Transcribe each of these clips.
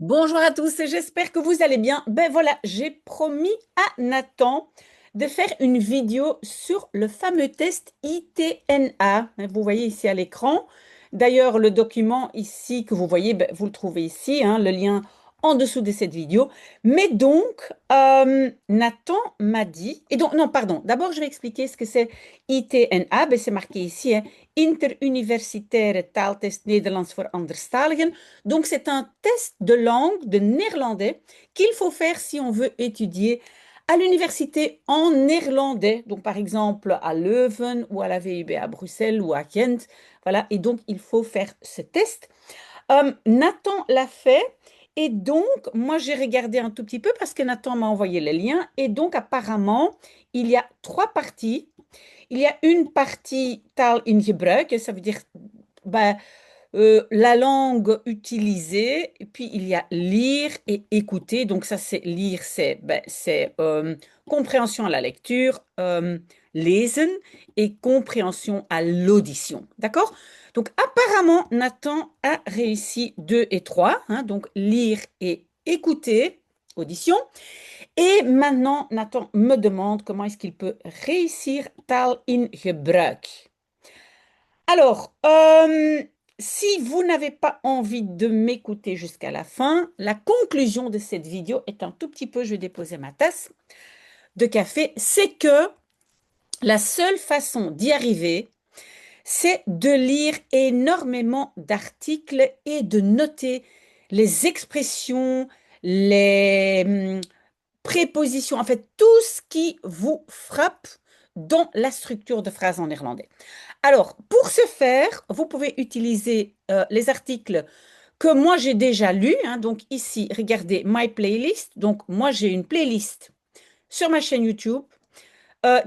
Bonjour à tous, j'espère que vous allez bien. Ben voilà, j'ai promis à Nathan de faire une vidéo sur le fameux test ITNA. Vous voyez ici à l'écran. D'ailleurs, le document ici que vous voyez, ben, vous le trouvez ici, hein, le lien en dessous de cette vidéo. Mais donc, Nathan m'a dit, et donc, non, pardon, d'abord je vais expliquer ce que c'est ITNA. Ben, c'est marqué ici, hein, Interuniversitaire Taaltest Nederlands voor Anderstaligen. Donc, c'est un test de langue de néerlandais qu'il faut faire si on veut étudier à l'université en néerlandais. Donc, par exemple, à Leuven ou à la VUB à Bruxelles ou à Ghent. Voilà, et donc, il faut faire ce test. Nathan l'a fait. Et donc, moi, j'ai regardé un tout petit peu parce que Nathan m'a envoyé le lien. Et donc, apparemment, il y a trois parties. Il y a une partie taal in gebruik, ça veut dire ben, la langue utilisée, et puis il y a lire et écouter. Donc ça, c'est lire, c'est compréhension à la lecture, lesen, et compréhension à l'audition. D'accord? Donc apparemment, Nathan a réussi 2 et 3, hein, donc lire et écouter, audition. Et maintenant, Nathan me demande comment est-ce qu'il peut réussir taal in gebruik. Alors, si vous n'avez pas envie de m'écouter jusqu'à la fin, la conclusion de cette vidéo est un tout petit peu, je vais déposer ma tasse de café, c'est que la seule façon d'y arriver, c'est de lire énormément d'articles et de noter les expressions, les prépositions, en fait, tout ce qui vous frappe dans la structure de phrase en néerlandais. Alors, pour ce faire, vous pouvez utiliser les articles que moi j'ai déjà lus, hein. Donc ici, regardez My Playlist. Donc moi j'ai une playlist sur ma chaîne YouTube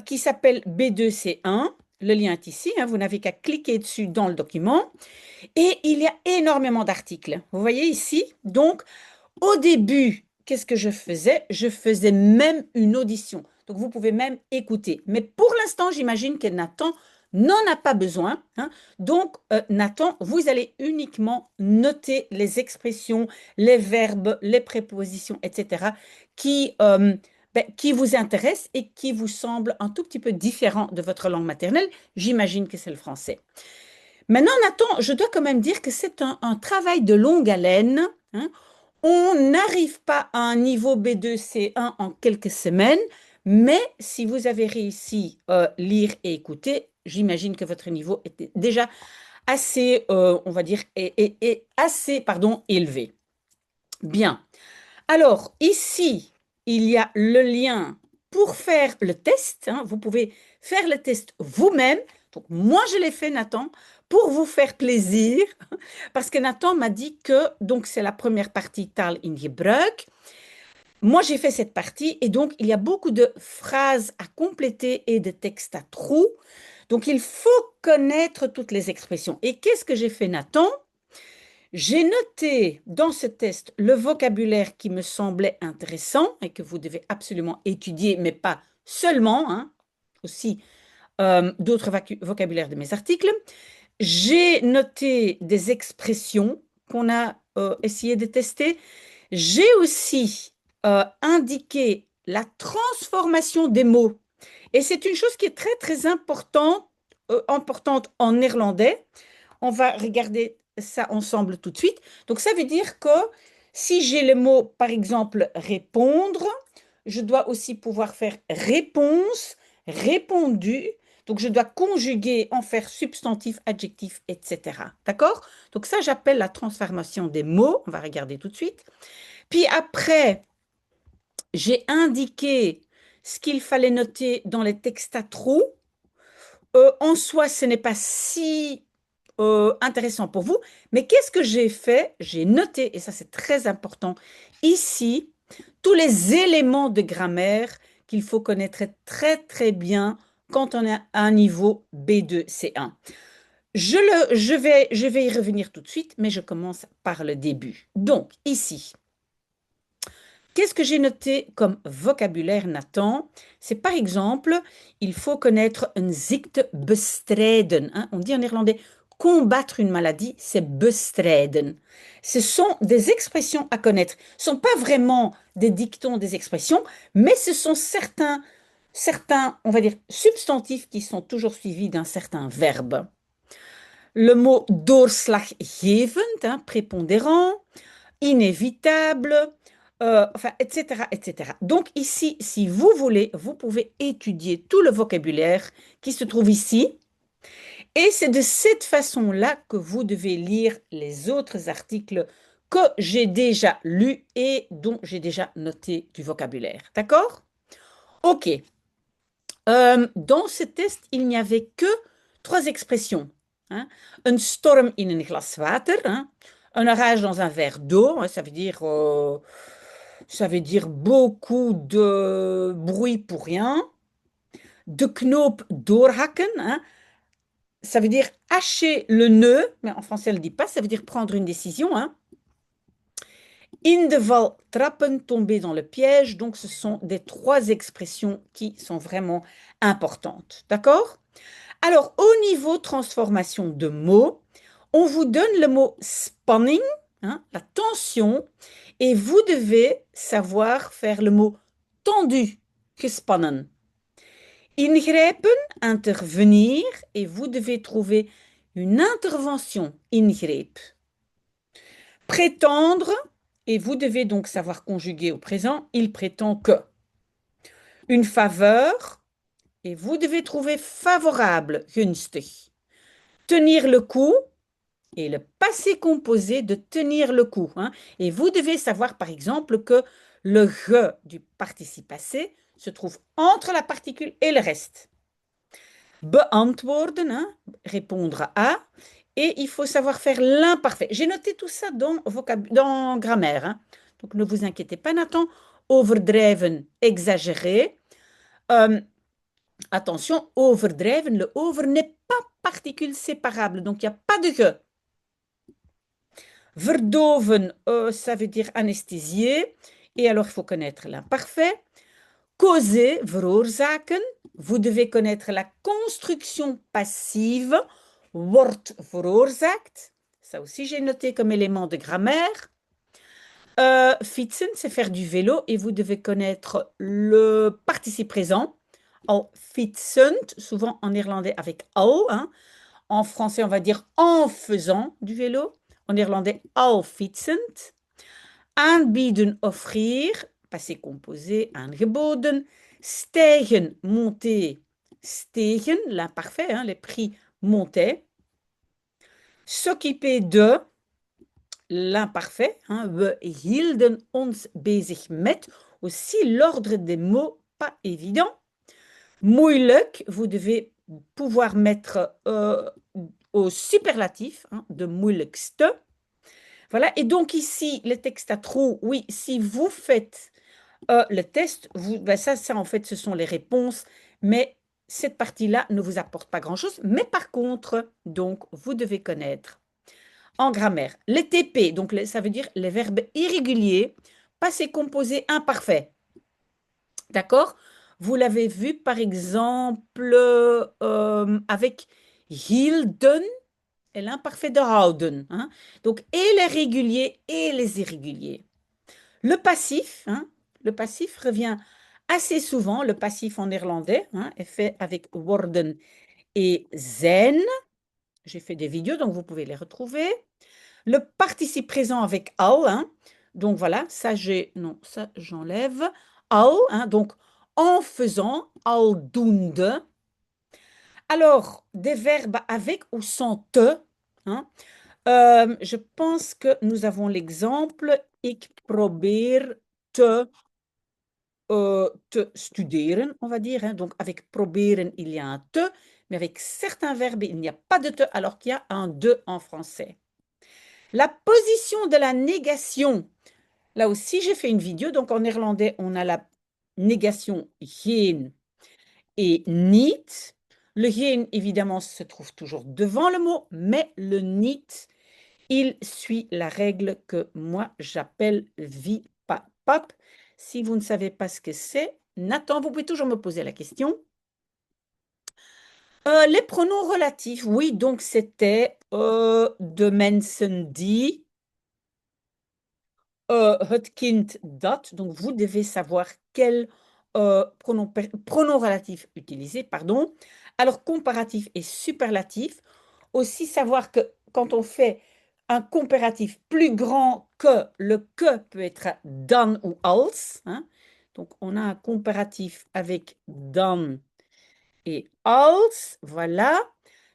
qui s'appelle B2C1. Le lien est ici, hein. Vous n'avez qu'à cliquer dessus dans le document. Et il y a énormément d'articles. Vous voyez ici. Donc au début, qu'est-ce que je faisais? Je faisais même une audition. Donc, vous pouvez même écouter. Mais pour l'instant, j'imagine que Nathan n'en a pas besoin, hein. Donc, Nathan, vous allez uniquement noter les expressions, les verbes, les prépositions, etc., qui, qui vous intéressent et qui vous semblent un tout petit peu différents de votre langue maternelle. J'imagine que c'est le français. Maintenant, Nathan, je dois quand même dire que c'est un travail de longue haleine, hein. On n'arrive pas à un niveau B2, C1 en quelques semaines, mais si vous avez réussi à lire et écouter, j'imagine que votre niveau était déjà assez, on va dire, est assez, pardon, élevé. Bien. Alors, ici, il y a le lien pour faire le test, hein. Vous pouvez faire le test vous-même. Donc, moi, je l'ai fait, Nathan, pour vous faire plaisir, parce que Nathan m'a dit que, donc, c'est la première partie, Taal in Gebruik. Moi, j'ai fait cette partie et donc, il y a beaucoup de phrases à compléter et de textes à trous. Donc, il faut connaître toutes les expressions. Et qu'est-ce que j'ai fait, Nathan? J'ai noté dans ce test le vocabulaire qui me semblait intéressant et que vous devez absolument étudier, mais pas seulement, hein, aussi d'autres vocabulaires de mes articles. J'ai noté des expressions qu'on a essayé de tester. J'ai aussi indiqué la transformation des mots. Et c'est une chose qui est très, très importante en néerlandais. On va regarder ça ensemble tout de suite. Donc, ça veut dire que si j'ai le mot, par exemple, répondre, je dois aussi pouvoir faire réponse, répondu. Donc, je dois conjuguer, en faire substantif, adjectif, etc. D'accord? Donc, ça, j'appelle la transformation des mots. On va regarder tout de suite. Puis après, j'ai indiqué ce qu'il fallait noter dans les textes à trous. En soi, ce n'est pas si intéressant pour vous, mais qu'est-ce que j'ai fait? J'ai noté, et ça c'est très important, ici, tous les éléments de grammaire qu'il faut connaître très très bien quand on est à un niveau B2, C1. Je vais y revenir tout de suite, mais je commence par le début. Donc, ici, qu'est-ce que j'ai noté comme vocabulaire, Nathan? C'est par exemple, il faut connaître un ziekte bestrijden, hein. On dit en néerlandais combattre une maladie, c'est bestrijden. Ce sont des expressions à connaître. Ce ne sont pas vraiment des dictons, des expressions, mais ce sont certains, on va dire, substantifs qui sont toujours suivis d'un certain verbe. Le mot doorslaggevend, hein, prépondérant, inévitable, enfin, etc., etc. Donc ici, si vous voulez, vous pouvez étudier tout le vocabulaire qui se trouve ici. Et c'est de cette façon-là que vous devez lire les autres articles que j'ai déjà lus et dont j'ai déjà noté du vocabulaire. D'accord? OK. Dans ce test, il n'y avait que 3 expressions, hein. Een storm in een glas water, hein. Un orage dans un verre d'eau, hein, ça veut dire beaucoup de bruit pour rien. De knoop doorhakken, hein. Ça veut dire hacher le nœud, mais en français, elle ne dit pas, ça veut dire prendre une décision, hein. In de val trappen, tomber dans le piège. Donc, ce sont des 3 expressions qui sont vraiment importantes. D'accord? Alors, au niveau transformation de mots, on vous donne le mot spanning, hein, la tension, et vous devez savoir faire le mot tendu, gespannen. Ingrijpen, intervenir, et vous devez trouver une intervention, ingreep. Prétendre, et vous devez donc savoir conjuguer au présent, il prétend que. Une faveur, et vous devez trouver favorable, gunstig. Tenir le coup, et le passé composé de tenir le coup, hein. Et vous devez savoir, par exemple, que le ge du participe passé se trouve entre la particule et le reste. Beantwoorden, hein, répondre à, et il faut savoir faire l'imparfait. J'ai noté tout ça dans grammaire, hein. Donc ne vous inquiétez pas, Nathan. Overdrijven, exagérer. Attention, overdrijven, le over n'est pas particule séparable, donc il n'y a pas de ge. Verdoven, ça veut dire anesthésier. Et alors, il faut connaître l'imparfait. Causer, veroorzaken. Vous devez connaître la construction passive. Wordt veroorzaakt. Ça aussi, j'ai noté comme élément de grammaire. Fietsen, c'est faire du vélo. Et vous devez connaître le participe présent. Al fietsend, souvent en néerlandais avec al, hein. En français, on va dire en faisant du vélo. En néerlandais, al fietsend. Aanbieden, offrir, passé composé, aangeboden. Stijgen, monter, stegen, l'imparfait, hein, les prix montaient. S'occuper de, l'imparfait, hein, we hielden ons bezig met, aussi l'ordre des mots pas évident. Moeilijk, vous devez pouvoir mettre au superlatif, hein, de moeilijkste. Voilà, et donc ici, le texte à trous, oui, si vous faites le test, ça, en fait, ce sont les réponses, mais cette partie-là ne vous apporte pas grand-chose. Mais par contre, donc, vous devez connaître en grammaire les TP, donc ça veut dire les verbes irréguliers, passé composé imparfait. D'accord? Vous l'avez vu, par exemple, avec hielden et l'imparfait de houden, hein. Donc, et les réguliers et les irréguliers. Le passif, hein, le passif revient assez souvent. Le passif en néerlandais, hein, est fait avec worden et zijn. J'ai fait des vidéos, donc vous pouvez les retrouver. Le participe présent avec al, hein. Donc voilà, ça j'enlève. Al, hein, donc en faisant, aldoende. Alors, des verbes avec ou sans te, hein. Je pense que nous avons l'exemple ik probeer te studeren, on va dire, hein. Donc, avec proberen, il y a un te, mais avec certains verbes, il n'y a pas de te, alors qu'il y a un de en français. La position de la négation, là aussi, j'ai fait une vidéo. Donc, en néerlandais, on a la négation geen et niet. Le geen, évidemment, se trouve toujours devant le mot, mais le niet, il suit la règle que moi, j'appelle vipap. Si vous ne savez pas ce que c'est, Nathan, vous pouvez toujours me poser la question. Les pronoms relatifs, oui, donc c'était de mensen die, het kind dat, donc vous devez savoir quel pronom relatif utiliser, pardon. Alors, comparatif et superlatif, aussi savoir que quand on fait un comparatif plus grand que, le que peut être dan ou als, hein. Donc, on a un comparatif avec dan et als, voilà.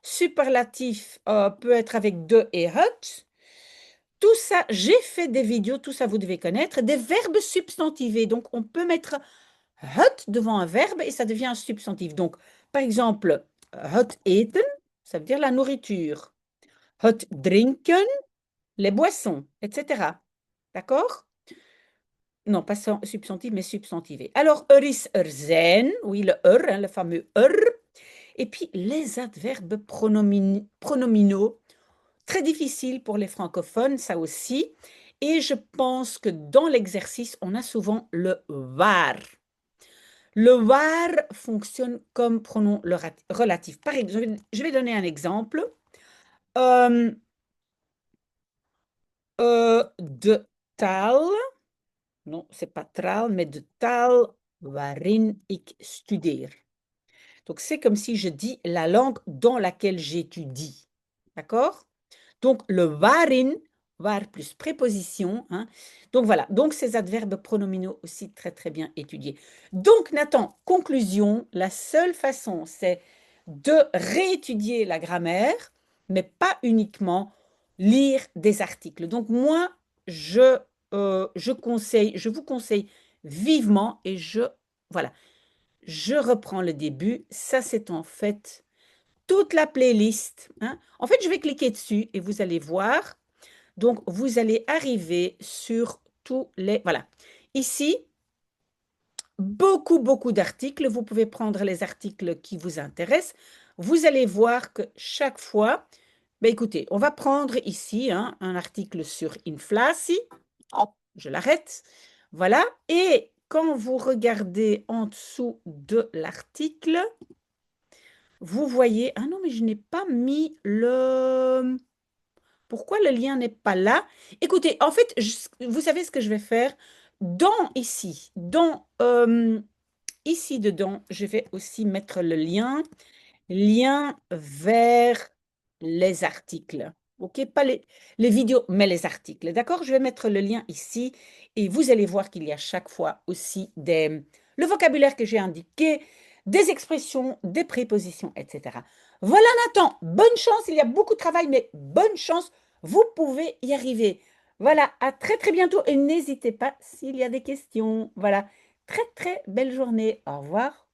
Superlatif peut être avec de et het. Tout ça, j'ai fait des vidéos, tout ça vous devez connaître. Des verbes substantivés, donc on peut mettre het devant un verbe et ça devient un substantif. Donc, par exemple, het eten, ça veut dire la nourriture. Het drinken, les boissons, etc. D'accord? Non, pas substantif, mais substantivé. Alors, er is, er zijn, oui, le er, hein, le fameux er. Et puis, les adverbes pronominaux, très difficile pour les francophones, ça aussi. Et je pense que dans l'exercice, on a souvent le waar. Le waar fonctionne comme pronom relatif. Par exemple, je vais donner un exemple. De taal, non, c'est pas taal, mais de taal waarin ik studeer. Donc, c'est comme si je dis la langue dans laquelle j'étudie. D'accord? Donc, le waarin, waar plus préposition, hein. Donc, voilà. Donc, ces adverbes pronominaux aussi très, très bien étudiés. Donc, Nathan, conclusion, la seule façon, c'est de réétudier la grammaire, mais pas uniquement lire des articles. Donc, moi, je vous conseille vivement et voilà, je reprends le début. Ça, c'est en fait toute la playlist, hein. En fait, je vais cliquer dessus et vous allez voir. Donc, vous allez arriver sur tous les... Voilà. Ici, beaucoup, beaucoup d'articles. Vous pouvez prendre les articles qui vous intéressent. Vous allez voir que chaque fois... Ben, écoutez, on va prendre ici hein, un article sur inflatie. Oh, je l'arrête. Voilà. Et quand vous regardez en dessous de l'article, vous voyez... Ah non, mais je n'ai pas mis le... Pourquoi le lien n'est pas là? Écoutez, en fait, vous savez ce que je vais faire? Ici dedans, je vais aussi mettre le lien vers les articles. OK? Pas les vidéos, mais les articles. D'accord? Je vais mettre le lien ici et vous allez voir qu'il y a chaque fois aussi le vocabulaire que j'ai indiqué, des expressions, des prépositions, etc. Voilà Nathan, bonne chance, il y a beaucoup de travail, mais bonne chance, vous pouvez y arriver. Voilà, à très très bientôt et n'hésitez pas s'il y a des questions. Voilà, très très belle journée, au revoir.